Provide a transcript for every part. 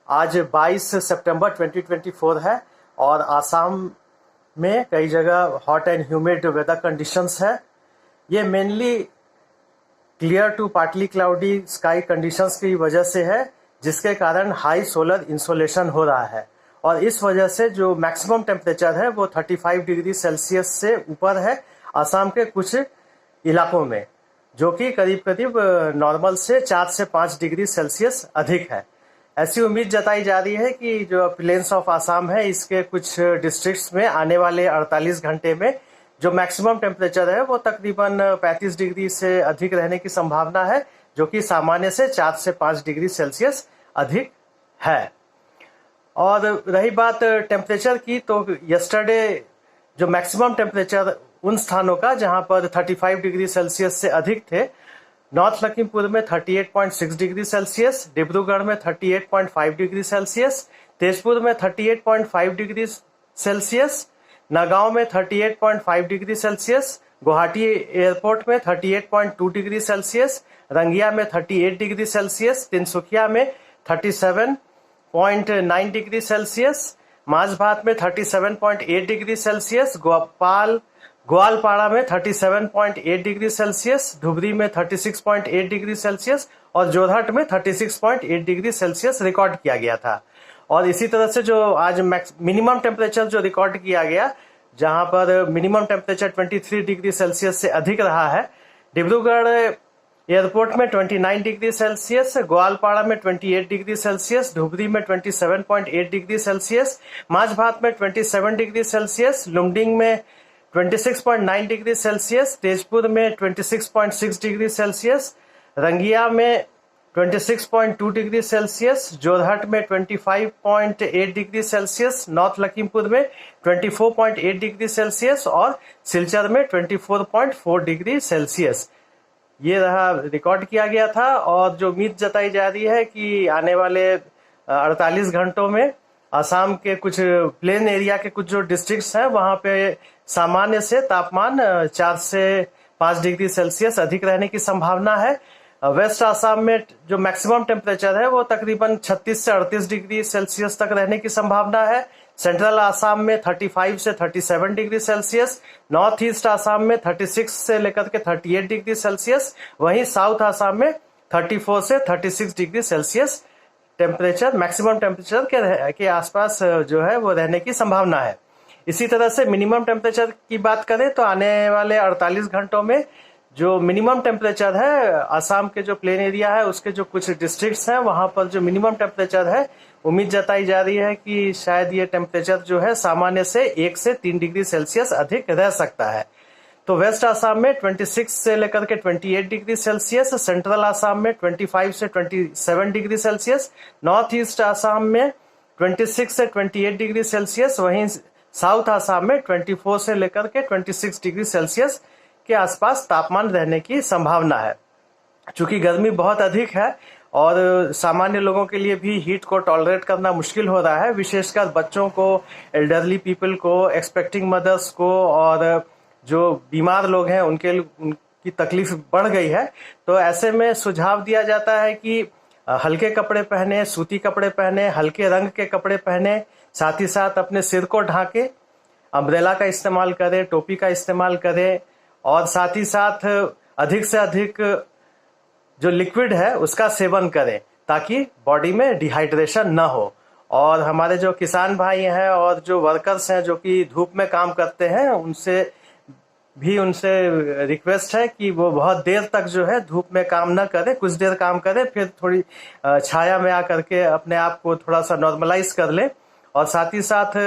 आज 22 सितंबर 2024 है और आसाम में कई जगह hot and humid weather conditions है। ये mainly clear to partly cloudy sky conditions की वजह से है, जिसके कारण हाई सोलर इंसोलेशन हो रहा है और इस वजह से जो मैक्सिमम टेम्परेचर है वो 35 डिग्री सेल्सियस से ऊपर है आसाम के कुछ इलाकों में, जो कि करीब करीब नॉर्मल से 4 से 5 डिग्री सेल्सियस अधिक है। ऐसी उम्मीद जताई जा रही है कि जो प्लेन्स ऑफ आसाम है इसके कुछ डिस्ट्रिक्ट्स में आने वाले 48 घंटे में जो मैक्सिमम टेम्परेचर है वो तकरीबन 35 डिग्री से अधिक रहने की संभावना है, जो कि सामान्य से 4 से 5 डिग्री सेल्सियस अधिक है। और रही बात टेम्परेचर की, तो यस्टरडे जो मैक्सिमम टेम्परेचर उन स्थानों का जहां पर 35 डिग्री सेल्सियस से अधिक थे, नॉर्थ लखीमपुर में 38.6 डिग्री सेल्सियस, डिब्रूगढ़ में 38.5 डिग्री सेल्सियस, तेजपुर में 38.5 डिग्री सेल्सियस, नगांव में 38.5 डिग्री सेल्सियस, गुवाहाटी एयरपोर्ट में 38.2 डिग्री सेल्सियस, रंगिया में 38 डिग्री सेल्सियस, तिनसुकिया में 37.9 डिग्री सेल्सियस, माझभात में 37.8 डिग्री सेल्सियस, ग्वालपाड़ा में 37.8 डिग्री सेल्सियस, धुबरी में 36.8 डिग्री सेल्सियस और जोरहट में 36.8 डिग्री सेल्सियस रिकॉर्ड किया गया था। और इसी तरह से जो आज मिनिमम टेम्परेचर जो रिकॉर्ड किया गया, जहां पर मिनिमम टेम्परेचर 23 डिग्री सेल्सियस से अधिक रहा है, डिब्रूगढ़ एयरपोर्ट में 29 डिग्री सेल्सियस, ग्वालपाड़ा में 28 डिग्री सेल्सियस, धुबरी में 27.8 डिग्री सेल्सियस, माझभात में 27 डिग्री सेल्सियस, लुमडिंग में 26.9 डिग्री सेल्सियस, तेजपुर में 26.6 डिग्री सेल्सियस, रंगिया में 26.2 डिग्री सेल्सियस, जोरहट में 25.8 डिग्री सेल्सियस, नॉर्थ लखीमपुर में 24.8 डिग्री सेल्सियस और सिलचर में 24.4 डिग्री सेल्सियस ये रहा रिकॉर्ड किया गया था। और जो उम्मीद जताई जा रही है कि आने वाले 48 घंटों में आसाम के कुछ प्लेन एरिया के कुछ जो डिस्ट्रिक्ट्स हैं वहां पे सामान्य से तापमान 4 से 5 डिग्री सेल्सियस अधिक रहने की संभावना है। वेस्ट आसाम में जो मैक्सिमम टेम्परेचर है वो तकरीबन 36 से 38 डिग्री सेल्सियस तक रहने की संभावना है। सेंट्रल आसाम में 35 से 37 degree Celsius, north east Assam में 36 से लेकर के 38 डिग्री सेल्सियस, वहीं साउथ आसाम में 34 से 36 degree Celsius temperature maximum temperature के आसपास जो है वो रहने की संभावना है। इसी तरह से मिनिमम टेम्परेचर की बात करें तो आने वाले 48 घंटों में जो मिनिमम टेम्परेचर है आसाम के जो प्लेन एरिया है उसके जो कुछ डिस्ट्रिक्ट्स हैं वहां पर जो मिनिमम टेम्परेचर है उम्मीद जताई जा रही है कि शायद ये टेम्परेचर जो है सामान्य से 1 से 3 डिग्री सेल्सियस अधिक रह सकता है। तो वेस्ट आसाम में 26 से लेकर के 28 डिग्री सेल्सियस, सेंट्रल आसाम में 25 से 27 degree Celsius, north east Assam में 26 से 28 डिग्री सेल्सियस, वहीं साउथ आसाम में 24 से लेकर के 26 डिग्री सेल्सियस के आसपास तापमान रहने की संभावना है। चूंकि गर्मी बहुत अधिक है और सामान्य लोगों के लिए भी हीट को टॉलरेट करना मुश्किल हो रहा है, विशेषकर बच्चों को, एल्डरली पीपल को, एक्सपेक्टिंग मदर्स को और जो बीमार लोग हैं उनकी तकलीफ बढ़ गई है। तो ऐसे में सुझाव दिया जाता है कि हल्के कपड़े पहने, सूती कपड़े पहने, हल्के रंग के कपड़े पहने, साथ ही साथ अपने सिर को ढांके, अम्ब्रेला का इस्तेमाल करें, टोपी का इस्तेमाल करें और साथ ही साथ अधिक से अधिक जो लिक्विड है उसका सेवन करें ताकि बॉडी में डिहाइड्रेशन न हो। और हमारे जो किसान भाई हैं और जो वर्कर्स हैं जो कि धूप में काम करते हैं उनसे रिक्वेस्ट है कि वो बहुत देर तक जो है धूप में काम न करें, कुछ देर काम करें फिर थोड़ी छाया में आकर के अपने आप को थोड़ा सा नॉर्मलाइज कर लें। और साथ ही साथ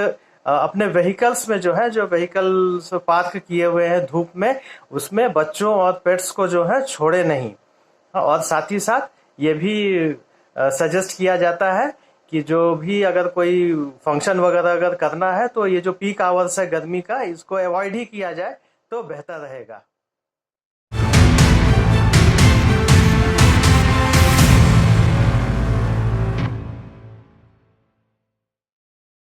अपने व्हीकल्स में जो है जो व्हीकल्स पार्क किए हुए हैं धूप में, उसमें बच्चों और पेट्स को जो है छोड़े नहीं। और साथ ही साथ ये भी सजेस्ट किया जाता है कि जो भी अगर कोई फंक्शन वगैरह अगर करना है तो ये जो पीक आवर्स है गर्मी का, इसको अवॉइड ही किया जाए तो बेहतर रहेगा।